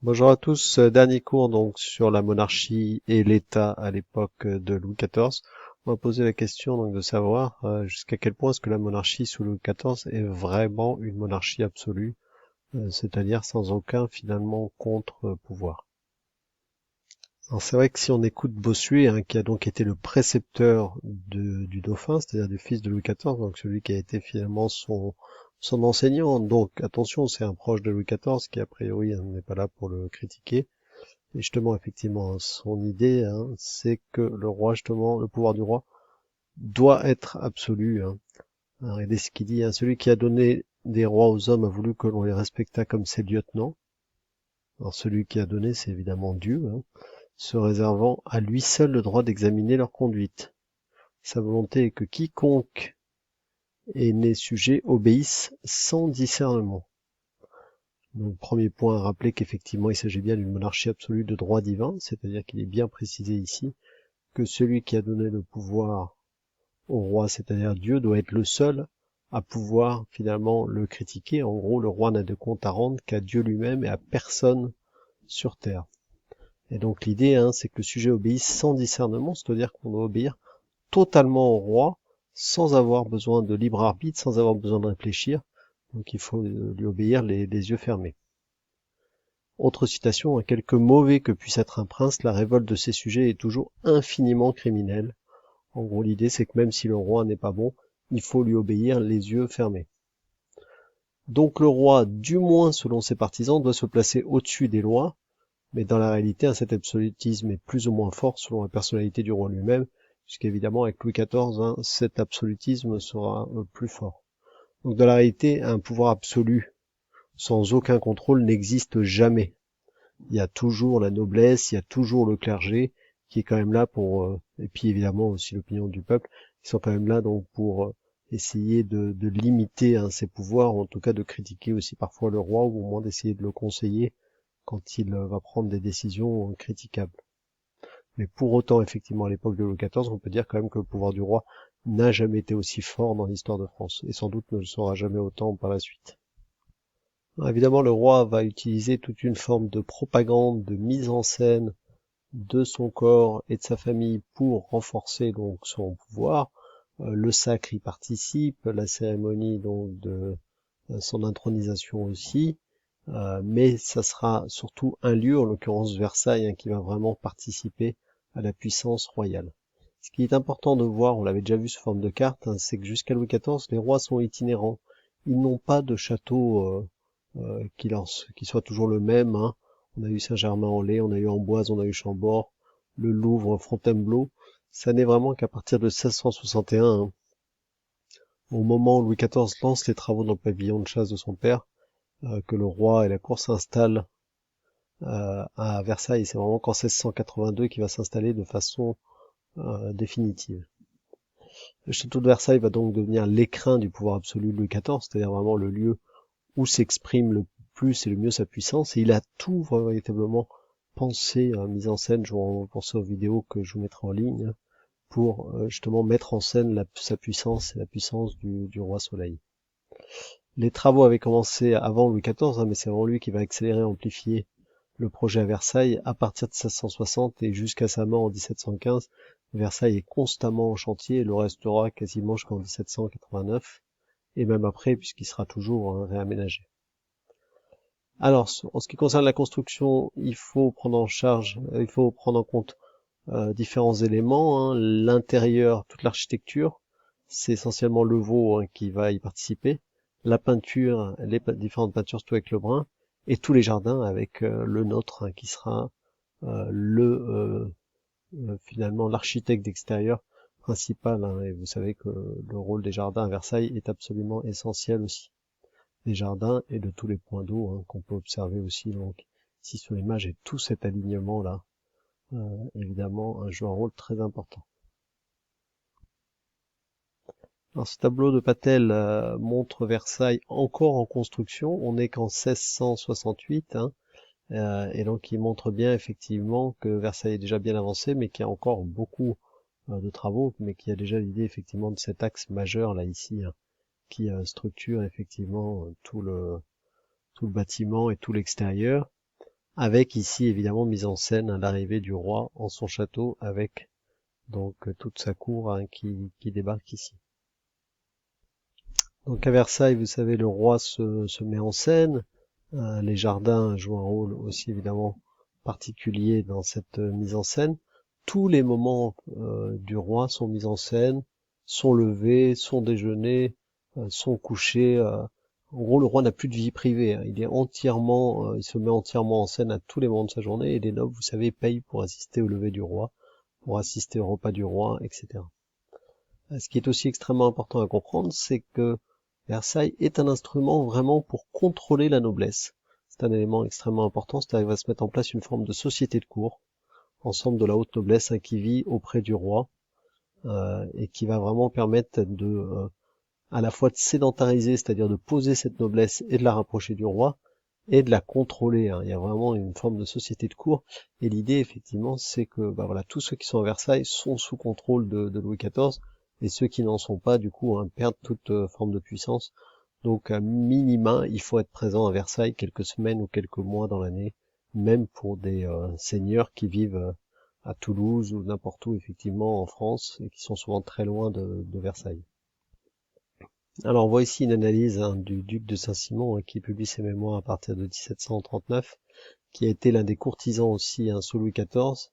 Bonjour à tous, dernier cours donc sur la monarchie et l'État à l'époque de Louis XIV. On va poser la question donc de savoir jusqu'à quel point est-ce que la monarchie sous Louis XIV est vraiment une monarchie absolue, c'est-à-dire sans aucun finalement contre-pouvoir. Alors c'est vrai que si on écoute Bossuet, hein, qui a donc été le précepteur du dauphin, c'est-à-dire du fils de Louis XIV, donc celui qui a été finalement son enseignant, donc attention, c'est un proche de Louis XIV qui a priori hein, n'est pas là pour le critiquer. Et justement, effectivement, son idée, hein, c'est que le roi, justement, le pouvoir du roi doit être absolu. Hein. Regardez ce qu'il dit, hein, celui qui a donné des rois aux hommes a voulu que l'on les respectât comme ses lieutenants. Alors celui qui a donné, c'est évidemment Dieu, hein, se réservant à lui seul le droit d'examiner leur conduite. Sa volonté est que quiconque est né sujet obéisse sans discernement. Donc, premier point à rappeler qu'effectivement il s'agit bien d'une monarchie absolue de droit divin, c'est-à-dire qu'il est bien précisé ici que celui qui a donné le pouvoir au roi, c'est-à-dire Dieu, doit être le seul à pouvoir finalement le critiquer. En gros, le roi n'a de compte à rendre qu'à Dieu lui-même et à personne sur terre. Et donc l'idée, hein, c'est que le sujet obéisse sans discernement, c'est-à-dire qu'on doit obéir totalement au roi, sans avoir besoin de libre arbitre, sans avoir besoin de réfléchir. Donc il faut lui obéir les yeux fermés. Autre citation, quelque mauvais que puisse être un prince, la révolte de ses sujets est toujours infiniment criminelle. En gros, l'idée, c'est que même si le roi n'est pas bon, il faut lui obéir les yeux fermés. Donc le roi, du moins selon ses partisans, doit se placer au-dessus des lois, mais dans la réalité, cet absolutisme est plus ou moins fort selon la personnalité du roi lui-même, puisqu'évidemment, avec Louis XIV, hein, cet absolutisme sera plus fort. Donc dans la réalité, un pouvoir absolu sans aucun contrôle n'existe jamais. Il y a toujours la noblesse, il y a toujours le clergé qui est quand même là pour, et puis évidemment aussi l'opinion du peuple, qui sont quand même là donc pour essayer de limiter hein, ses pouvoirs, ou en tout cas de critiquer aussi parfois le roi, ou au moins d'essayer de le conseiller quand il va prendre des décisions critiquables. Mais pour autant, effectivement, à l'époque de Louis XIV, on peut dire quand même que le pouvoir du roi n'a jamais été aussi fort dans l'histoire de France, et sans doute ne le sera jamais autant par la suite. Alors, évidemment, le roi va utiliser toute une forme de propagande, de mise en scène de son corps et de sa famille pour renforcer donc son pouvoir. Le sacre y participe, la cérémonie donc de son intronisation aussi, mais ça sera surtout un lieu, en l'occurrence Versailles, hein, qui va vraiment participer à la puissance royale. Ce qui est important de voir, on l'avait déjà vu sous forme de carte, hein, c'est que jusqu'à Louis XIV, les rois sont itinérants. Ils n'ont pas de château qui soit toujours le même. Hein. On a eu Saint-Germain-en-Laye, on a eu Amboise, on a eu Chambord, le Louvre, Fontainebleau. Ça n'est vraiment qu'à partir de 1661, hein, au moment où Louis XIV lance les travaux dans le pavillon de chasse de son père, que le roi et la cour s'installent à Versailles. C'est vraiment qu'en 1682 qu'il va s'installer de façon définitive. Le château de Versailles va donc devenir l'écrin du pouvoir absolu de Louis XIV, c'est-à-dire vraiment le lieu où s'exprime le plus et le mieux sa puissance, et il a tout véritablement pensé, mis en scène, je vous pense aux vidéos que je vous mettrai en ligne, pour justement mettre en scène sa puissance et la puissance du roi Soleil. Les travaux avaient commencé avant Louis XIV, hein, mais c'est vraiment lui qui va accélérer, amplifier le projet à Versailles à partir de 1660 et jusqu'à sa mort en 1715. Versailles est constamment en chantier et le restera quasiment jusqu'en 1789 et même après puisqu'il sera toujours hein, réaménagé. Alors, en ce qui concerne la construction, il faut prendre en compte différents éléments. Hein. L'intérieur, toute l'architecture, c'est essentiellement le veau hein, qui va y participer. La peinture, les différentes peintures, surtout avec le brun, et tous les jardins avec le nôtre hein, qui sera finalement l'architecte d'extérieur principal. Hein. Et vous savez que le rôle des jardins à Versailles est absolument essentiel aussi. Des jardins et de tous les points d'eau hein, qu'on peut observer aussi donc ici sur l'image et tout cet alignement là évidemment joue un rôle très important. Alors ce tableau de Patel montre Versailles encore en construction, on n'est qu'en 1668 hein, et donc il montre bien effectivement que Versailles est déjà bien avancé mais qu'il y a encore beaucoup de travaux mais qu'il y a déjà l'idée effectivement de cet axe majeur là ici hein, qui structure effectivement tout le bâtiment et tout l'extérieur. avec ici évidemment mise en scène l'arrivée du roi en son château avec donc toute sa cour hein, qui débarque ici. Donc à Versailles, vous savez, le roi se met en scène. Les jardins jouent un rôle aussi évidemment particulier dans cette mise en scène. Tous les moments du roi sont mis en scène, son lever, son déjeuner, son coucher. En gros, le roi n'a plus de vie privée. Hein. Il est entièrement, il se met entièrement en scène à tous les moments de sa journée. Et les nobles, vous savez, payent pour assister au lever du roi, pour assister au repas du roi, etc. Ce qui est aussi extrêmement important à comprendre, c'est que Versailles est un instrument vraiment pour contrôler la noblesse. C'est un élément extrêmement important, c'est-à-dire qu'il va se mettre en place une forme de société de cour, ensemble de la haute noblesse hein, qui vit auprès du roi, et qui va vraiment permettre de à la fois de sédentariser, c'est-à-dire de poser cette noblesse et de la rapprocher du roi, et de la contrôler. Hein. Il y a vraiment une forme de société de cour, et l'idée effectivement c'est que bah, voilà, tous ceux qui sont à Versailles sont sous contrôle de Louis XIV, et ceux qui n'en sont pas, du coup, hein, perdent toute forme de puissance. Donc, à minima, il faut être présent à Versailles quelques semaines ou quelques mois dans l'année, même pour des seigneurs qui vivent à Toulouse ou n'importe où, effectivement, en France, et qui sont souvent très loin de Versailles. Alors, on voit ici une analyse hein, du duc de Saint-Simon, hein, qui publie ses mémoires à partir de 1739, qui a été l'un des courtisans aussi hein, sous Louis XIV,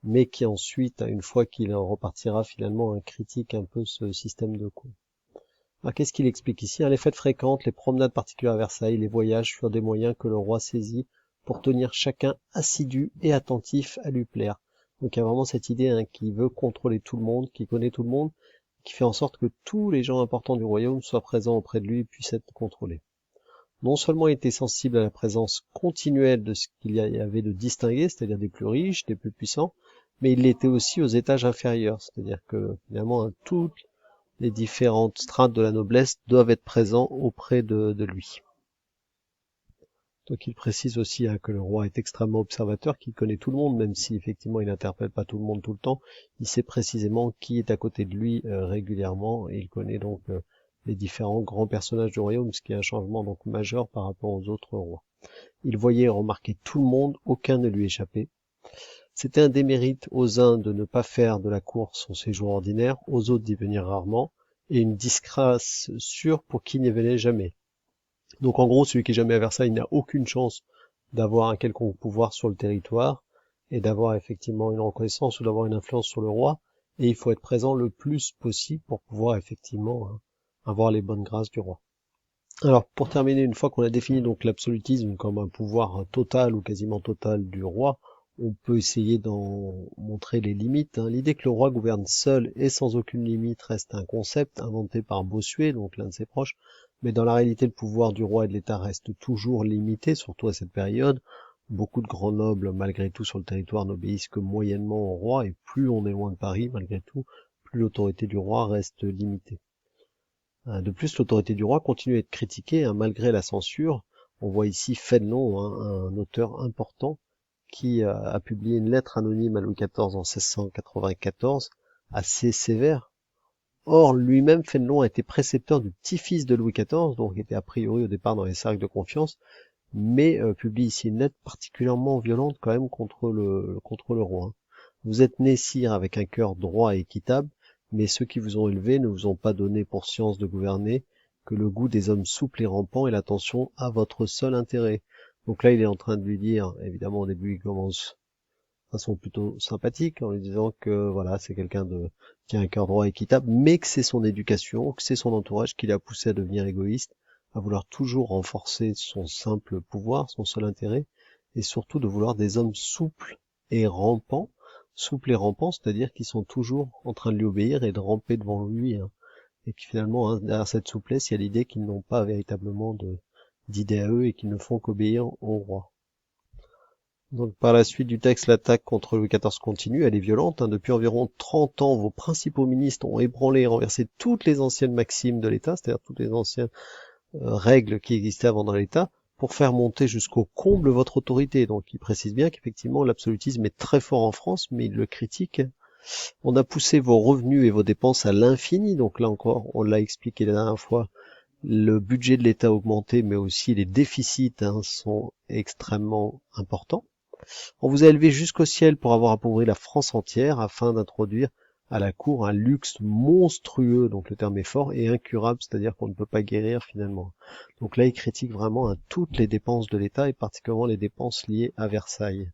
mais qui ensuite, une fois qu'il en repartira finalement, critique un peu ce système de cour. Alors qu'est-ce qu'il explique ici? Les fêtes fréquentes, les promenades particulières à Versailles, les voyages furent des moyens que le roi saisit pour tenir chacun assidu et attentif à lui plaire. Donc il y a vraiment cette idée hein, qui veut contrôler tout le monde, qui connaît tout le monde, qui fait en sorte que tous les gens importants du royaume soient présents auprès de lui et puissent être contrôlés. Non seulement il était sensible à la présence continuelle de ce qu'il y avait de distingué, c'est-à-dire des plus riches, des plus puissants, mais il l'était aussi aux étages inférieurs, c'est-à-dire que finalement hein, toutes les différentes strates de la noblesse doivent être présents auprès de lui. Donc il précise aussi hein, que le roi est extrêmement observateur, qu'il connaît tout le monde, même si effectivement il n'interpelle pas tout le monde tout le temps, il sait précisément qui est à côté de lui régulièrement, et il connaît donc les différents grands personnages du royaume, ce qui est un changement donc majeur par rapport aux autres rois. Il voyait et remarquait tout le monde, aucun ne lui échappait. C'était un démérite aux uns de ne pas faire de la cour son séjour ordinaire, aux autres d'y venir rarement, et une disgrâce sûre pour qui n'y venait jamais. Donc en gros, celui qui est jamais à Versailles n'a aucune chance d'avoir un quelconque pouvoir sur le territoire, et d'avoir effectivement une reconnaissance ou d'avoir une influence sur le roi, et il faut être présent le plus possible pour pouvoir effectivement avoir les bonnes grâces du roi. Alors pour terminer, une fois qu'on a défini donc l'absolutisme comme un pouvoir total ou quasiment total du roi, on peut essayer d'en montrer les limites. Hein. L'idée que le roi gouverne seul et sans aucune limite reste un concept inventé par Bossuet, donc l'un de ses proches, mais dans la réalité le pouvoir du roi et de l'État reste toujours limité, surtout à cette période. Beaucoup de grands nobles, malgré tout sur le territoire, n'obéissent que moyennement au roi, et plus on est loin de Paris, malgré tout, plus l'autorité du roi reste limitée. De plus, l'autorité du roi continue à être critiquée hein, malgré la censure. On voit ici Fénelon, hein, un auteur important, qui a publié une lettre anonyme à Louis XIV en 1694, assez sévère. Or, lui-même, Fénelon a été précepteur du petit-fils de Louis XIV, donc était a priori au départ dans les cercles de confiance, mais publie ici une lettre particulièrement violente quand même contre le roi. Hein. Vous êtes né, sire, avec un cœur droit et équitable, mais ceux qui vous ont élevé ne vous ont pas donné pour science de gouverner que le goût des hommes souples et rampants et l'attention à votre seul intérêt. Donc là, il est en train de lui dire, évidemment, au début, il commence de façon plutôt sympathique, en lui disant que voilà, c'est quelqu'un qui a un cœur droit et équitable, mais que c'est son éducation, que c'est son entourage qui l'a poussé à devenir égoïste, à vouloir toujours renforcer son simple pouvoir, son seul intérêt, et surtout de vouloir des hommes souples et rampants, c'est-à-dire qui sont toujours en train de lui obéir et de ramper devant lui, hein. Et puis finalement, hein, derrière cette souplesse, il y a l'idée qu'ils n'ont pas véritablement d'idée à eux et qu'ils ne font qu'obéir au roi. Donc par la suite du texte, l'attaque contre Louis XIV continue, elle est violente. Hein. Depuis environ 30 ans, vos principaux ministres ont ébranlé et renversé toutes les anciennes maximes de l'État, c'est-à-dire toutes les anciennes règles qui existaient avant dans l'État, pour faire monter jusqu'au comble votre autorité. Donc il précise bien qu'effectivement l'absolutisme est très fort en France, mais il le critique. On a poussé vos revenus et vos dépenses à l'infini, donc là encore, on l'a expliqué la dernière fois, Le budget de l'État a augmenté, mais aussi les déficits sont extrêmement importants. On vous a élevé jusqu'au ciel pour avoir appauvri la France entière afin d'introduire à la cour un luxe monstrueux, donc le terme est fort, et incurable, c'est-à-dire qu'on ne peut pas guérir finalement. Donc là, il critique vraiment toutes les dépenses de l'État et particulièrement les dépenses liées à Versailles.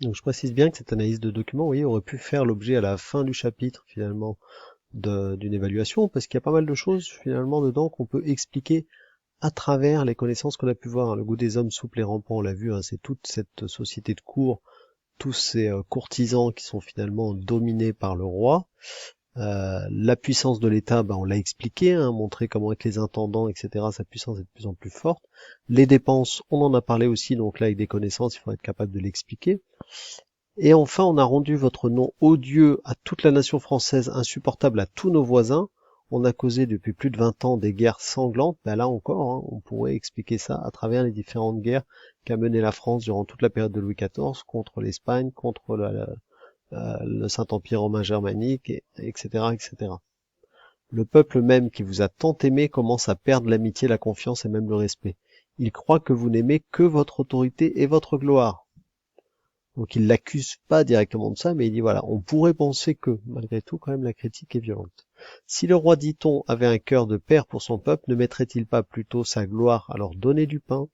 Donc je précise bien que cette analyse de document, vous voyez, aurait pu faire l'objet à la fin du chapitre finalement d'une évaluation, parce qu'il y a pas mal de choses finalement dedans qu'on peut expliquer à travers les connaissances qu'on a pu voir. Le goût des hommes souples et rampants, on l'a vu, c'est toute cette société de cour, tous ces courtisans qui sont finalement dominés par le roi. La puissance de l'État, on l'a expliqué, montré comment avec les intendants, etc., sa puissance est de plus en plus forte. Les dépenses, on en a parlé aussi, donc là avec des connaissances, il faut être capable de l'expliquer. Et enfin, on a rendu votre nom odieux à toute la nation française, insupportable à tous nos voisins. On a causé depuis plus de 20 ans des guerres sanglantes. Là encore, on pourrait expliquer ça à travers les différentes guerres qu'a mené la France durant toute la période de Louis XIV contre l'Espagne, contre le Saint-Empire romain germanique, etc., etc. Le peuple même qui vous a tant aimé commence à perdre l'amitié, la confiance et même le respect. Il croit que vous n'aimez que votre autorité et votre gloire. Donc il l'accuse pas directement de ça, mais il dit voilà, on pourrait penser que, malgré tout, quand même, la critique est violente. Si le roi, dit-on, avait un cœur de père pour son peuple, ne mettrait-il pas plutôt sa gloire à leur donner du pain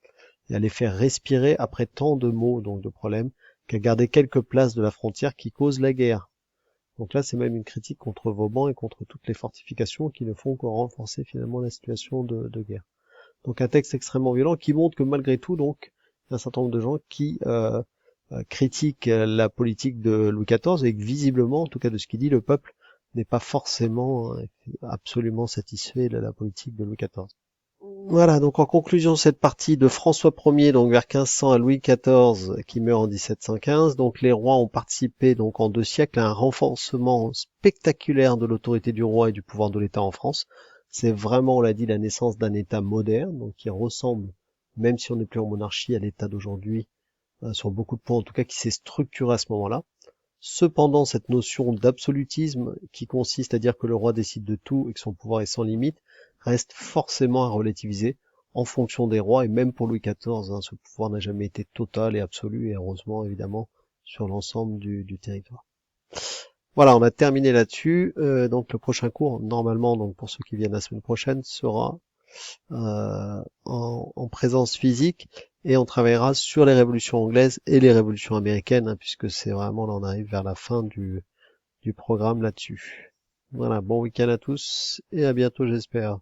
et à les faire respirer après tant de maux, donc de problèmes, qu'à garder quelques places de la frontière qui causent la guerre? Donc là, c'est même une critique contre Vauban et contre toutes les fortifications qui ne font que renforcer finalement la situation de guerre. Donc un texte extrêmement violent qui montre que malgré tout, donc, il y a un certain nombre de gens qui critiquent la politique de Louis XIV et que visiblement, en tout cas de ce qu'il dit, le peuple n'est pas forcément absolument satisfait de la politique de Louis XIV. Voilà, donc en conclusion, cette partie de François Ier, donc vers 1500 à Louis XIV, qui meurt en 1715, donc les rois ont participé donc en 2 siècles à un renforcement spectaculaire de l'autorité du roi et du pouvoir de l'État en France. C'est vraiment, on l'a dit, la naissance d'un État moderne, donc qui ressemble, même si on n'est plus en monarchie, à l'État d'aujourd'hui, sur beaucoup de points, en tout cas qui s'est structuré à ce moment-là. Cependant, cette notion d'absolutisme, qui consiste à dire que le roi décide de tout et que son pouvoir est sans limite, reste forcément à relativiser en fonction des rois, et même pour Louis XIV, ce pouvoir n'a jamais été total et absolu, et heureusement, évidemment, sur l'ensemble du territoire. Voilà, on a terminé là-dessus. Donc le prochain cours, normalement, donc pour ceux qui viennent la semaine prochaine, sera en présence physique, et on travaillera sur les révolutions anglaises et les révolutions américaines, puisque c'est vraiment, là on arrive vers la fin du programme là-dessus. Voilà, bon week-end à tous et à bientôt j'espère.